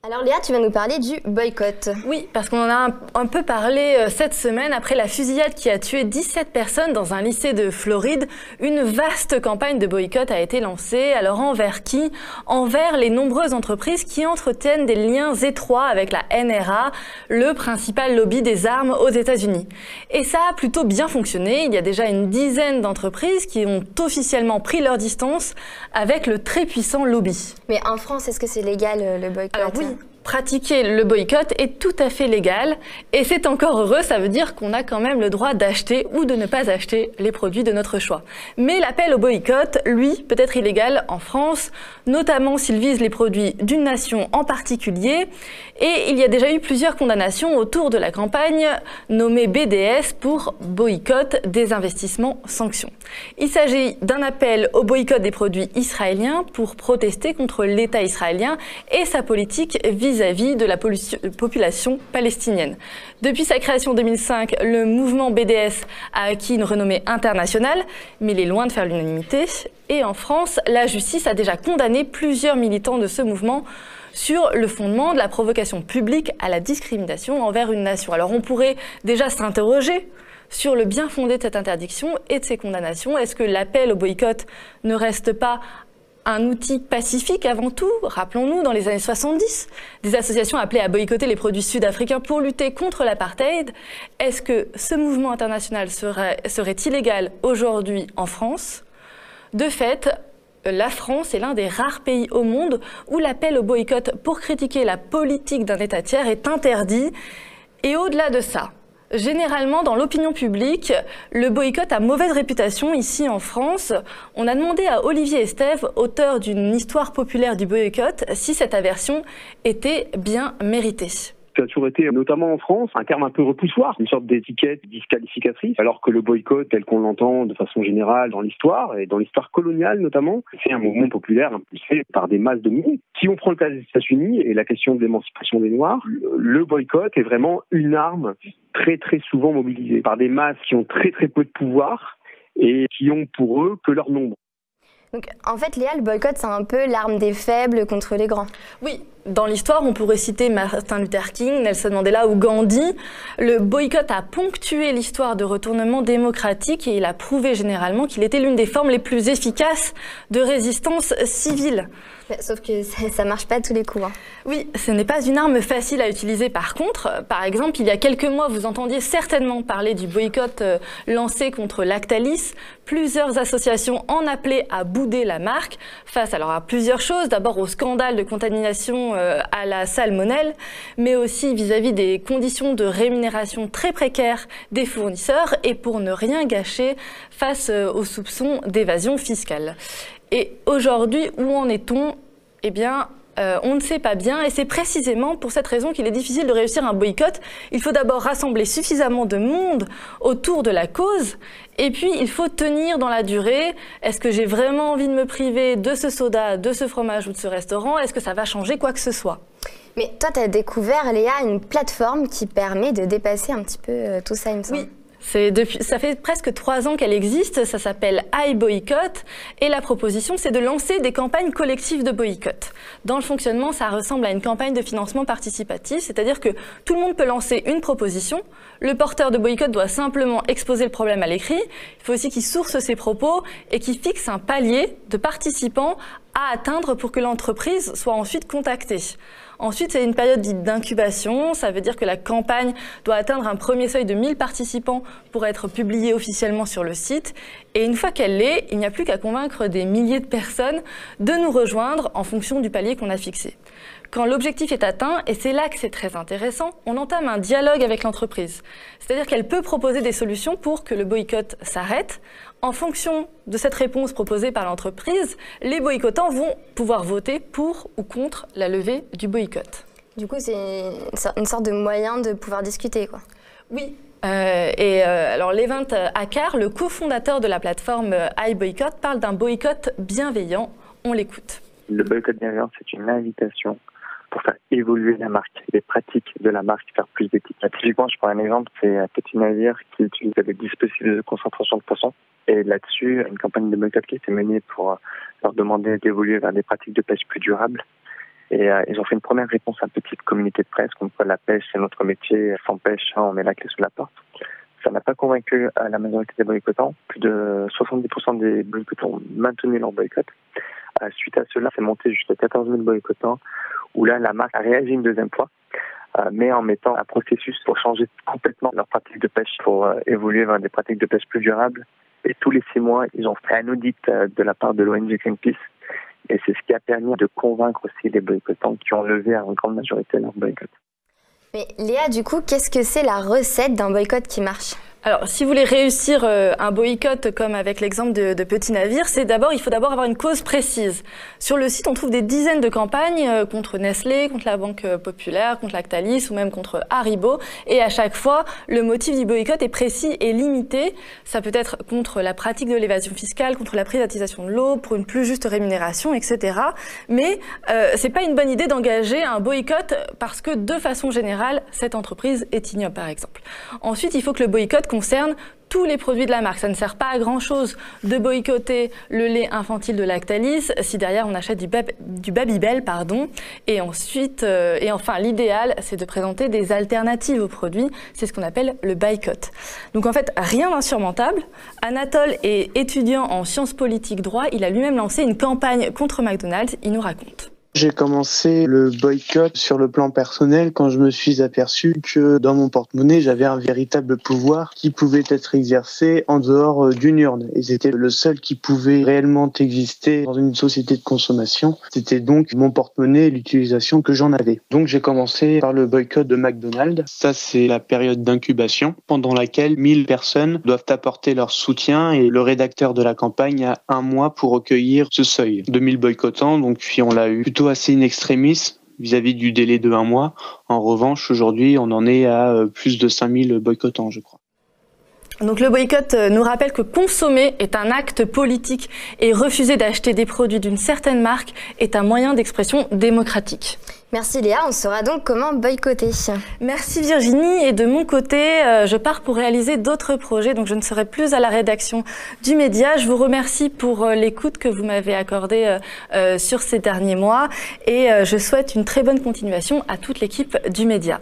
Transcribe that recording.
Alors Léa, tu vas nous parler du boycott. Oui, parce qu'on en a un peu parlé cette semaine après la fusillade qui a tué 17 personnes dans un lycée de Floride. Une vaste campagne de boycott a été lancée. Alors envers qui? Envers les nombreuses entreprises qui entretiennent des liens étroits avec la NRA, le principal lobby des armes aux États-Unis. Et ça a plutôt bien fonctionné. Il y a déjà une dizaine d'entreprises qui ont officiellement pris leur distance avec le très puissant lobby. Mais en France, est-ce que c'est légal le boycott? Alors oui. Pratiquer le boycott est tout à fait légal et c'est encore heureux, ça veut dire qu'on a quand même le droit d'acheter ou de ne pas acheter les produits de notre choix. Mais l'appel au boycott, lui, peut être illégal en France, notamment s'il vise les produits d'une nation en particulier. Et il y a déjà eu plusieurs condamnations autour de la campagne nommée BDS pour boycott des investissements sanctions. Il s'agit d'un appel au boycott des produits israéliens pour protester contre l'État israélien et sa politique vis-à-vis de la population palestinienne. Depuis sa création en 2005, le mouvement BDS a acquis une renommée internationale, mais il est loin de faire l'unanimité. Et en France, la justice a déjà condamné plusieurs militants de ce mouvement sur le fondement de la provocation publique à la discrimination envers une nation. Alors on pourrait déjà s'interroger sur le bien fondé de cette interdiction et de ces condamnations. Est-ce que l'appel au boycott ne reste pas un outil pacifique avant tout? Rappelons-nous, dans les années 70, des associations appelaient à boycotter les produits sud-africains pour lutter contre l'apartheid. Est-ce que ce mouvement international serait illégal aujourd'hui en France? De fait, la France est l'un des rares pays au monde où l'appel au boycott pour critiquer la politique d'un État tiers est interdit. Et au-delà de ça, généralement, dans l'opinion publique, le boycott a mauvaise réputation ici en France. On a demandé à Olivier Estève, auteur d'une histoire populaire du boycott, si cette aversion était bien méritée. Ça a toujours été, notamment en France, un terme un peu repoussoir, une sorte d'étiquette disqualificatrice, alors que le boycott, tel qu'on l'entend de façon générale dans l'histoire, et dans l'histoire coloniale notamment, c'est un mouvement populaire impulsé par des masses de milliers. Si on prend le cas des États-Unis et la question de l'émancipation des Noirs, le boycott est vraiment une arme très très souvent mobilisée par des masses qui ont très très peu de pouvoir et qui ont pour eux que leur nombre. Donc, en fait, Léa, le boycott, c'est un peu l'arme des faibles contre les grands. Oui, dans l'histoire, on pourrait citer Martin Luther King, Nelson Mandela ou Gandhi. Le boycott a ponctué l'histoire de retournement démocratique et il a prouvé généralement qu'il était l'une des formes les plus efficaces de résistance civile. Sauf que ça marche pas à tous les coups. Oui, ce n'est pas une arme facile à utiliser par contre. Par exemple, il y a quelques mois, vous entendiez certainement parler du boycott lancé contre Lactalis. Plusieurs associations en appelaient à bouder la marque face alors à plusieurs choses. D'abord au scandale de contamination à la salmonelle, mais aussi vis-à-vis des conditions de rémunération très précaires des fournisseurs et pour ne rien gâcher face aux soupçons d'évasion fiscale. Et aujourd'hui, où en est-on? Eh bien, on ne sait pas bien et c'est précisément pour cette raison qu'il est difficile de réussir un boycott. Il faut d'abord rassembler suffisamment de monde autour de la cause et puis il faut tenir dans la durée. Est-ce que j'ai vraiment envie de me priver de ce soda, de ce fromage ou de ce restaurant? Est-ce que ça va changer quoi que ce soit? Mais toi, tu as découvert, Léa, une plateforme qui permet de dépasser un petit peu tout ça, il me semble. Oui. Ça fait presque 3 ans qu'elle existe, ça s'appelle iBoycott et la proposition c'est de lancer des campagnes collectives de boycott. Dans le fonctionnement, ça ressemble à une campagne de financement participatif, c'est-à-dire que tout le monde peut lancer une proposition, le porteur de boycott doit simplement exposer le problème à l'écrit, il faut aussi qu'il source ses propos et qu'il fixe un palier de participants à atteindre pour que l'entreprise soit ensuite contactée. Ensuite, c'est une période dite d'incubation. Ça veut dire que la campagne doit atteindre un premier seuil de 1000 participants pour être publiée officiellement sur le site. Et une fois qu'elle l'est, il n'y a plus qu'à convaincre des milliers de personnes de nous rejoindre en fonction du palier qu'on a fixé. Quand l'objectif est atteint, et c'est là que c'est très intéressant, on entame un dialogue avec l'entreprise. C'est-à-dire qu'elle peut proposer des solutions pour que le boycott s'arrête. En fonction de cette réponse proposée par l'entreprise, les boycottants vont pouvoir voter pour ou contre la levée du boycott. Du coup, c'est une sorte de moyen de pouvoir discuter, quoi. Oui. Alors, Levent Akar, le cofondateur de la plateforme iBoycott, parle d'un boycott bienveillant. On l'écoute. Le boycott bienveillant, c'est une invitation pour faire évoluer la marque, les pratiques de la marque, faire plus d'éthique. Typiquement, je prends un exemple, c'est un petit navire qui utilise des dispositifs de concentration de poissons. Et là-dessus, une campagne de boycott qui s'est menée pour leur demander d'évoluer vers des pratiques de pêche plus durables. Et ils ont fait une première réponse à un petit communiqué de presse, comme quoi la pêche c'est notre métier, sans pêche on met la clé sous la porte. Ça n'a pas convaincu la majorité des boycottants. Plus de 70% des boycottants ont maintenu leur boycott. Suite à cela, c'est monté jusqu'à 14 000 boycottants, où là la marque a réagi une deuxième fois, mais en mettant un processus pour changer complètement leur pratique de pêche, pour évoluer vers des pratiques de pêche plus durables. Et tous les 6 mois, ils ont fait un audit de la part de l'ONG Greenpeace. Et c'est ce qui a permis de convaincre aussi les boycottants qui ont levé à une grande majorité leur boycott. Mais Léa, du coup, qu'est-ce que c'est la recette d'un boycott qui marche ? Alors, si vous voulez réussir un boycott comme avec l'exemple de Petit Navire, il faut d'abord avoir une cause précise. Sur le site, on trouve des dizaines de campagnes contre Nestlé, contre la Banque Populaire, contre Lactalis ou même contre Haribo. Et à chaque fois, le motif du boycott est précis et limité. Ça peut être contre la pratique de l'évasion fiscale, contre la privatisation de l'eau, pour une plus juste rémunération, etc. Mais c'est pas une bonne idée d'engager un boycott parce que, de façon générale, cette entreprise est ignoble, par exemple. Ensuite, il faut que le boycott concerne tous les produits de la marque. Ça ne sert pas à grand-chose de boycotter le lait infantile de Lactalis si derrière on achète du Babybel, pardon. Et ensuite, enfin, l'idéal, c'est de présenter des alternatives aux produits. C'est ce qu'on appelle le boycott. Donc en fait, rien d'insurmontable. Anatole est étudiant en sciences politiques droit. Il a lui-même lancé une campagne contre McDonald's. Il nous raconte. J'ai commencé le boycott sur le plan personnel quand je me suis aperçu que dans mon porte-monnaie, j'avais un véritable pouvoir qui pouvait être exercé en dehors d'une urne. Et c'était le seul qui pouvait réellement exister dans une société de consommation. C'était donc mon porte-monnaie et l'utilisation que j'en avais. Donc j'ai commencé par le boycott de McDonald's. Ça, c'est la période d'incubation pendant laquelle 1000 personnes doivent apporter leur soutien et le rédacteur de la campagne a 1 mois pour recueillir ce seuil de 1000 boycottants. Donc puis on l'a eu plutôt assez in extremis vis-à-vis du délai de 1 mois. En revanche, aujourd'hui, on en est à plus de 5000 boycottants, je crois. Donc le boycott nous rappelle que consommer est un acte politique et refuser d'acheter des produits d'une certaine marque est un moyen d'expression démocratique. Merci Léa, on saura donc comment boycotter. Merci Virginie, et de mon côté, je pars pour réaliser d'autres projets, donc je ne serai plus à la rédaction du média. Je vous remercie pour l'écoute que vous m'avez accordée sur ces derniers mois et je souhaite une très bonne continuation à toute l'équipe du média.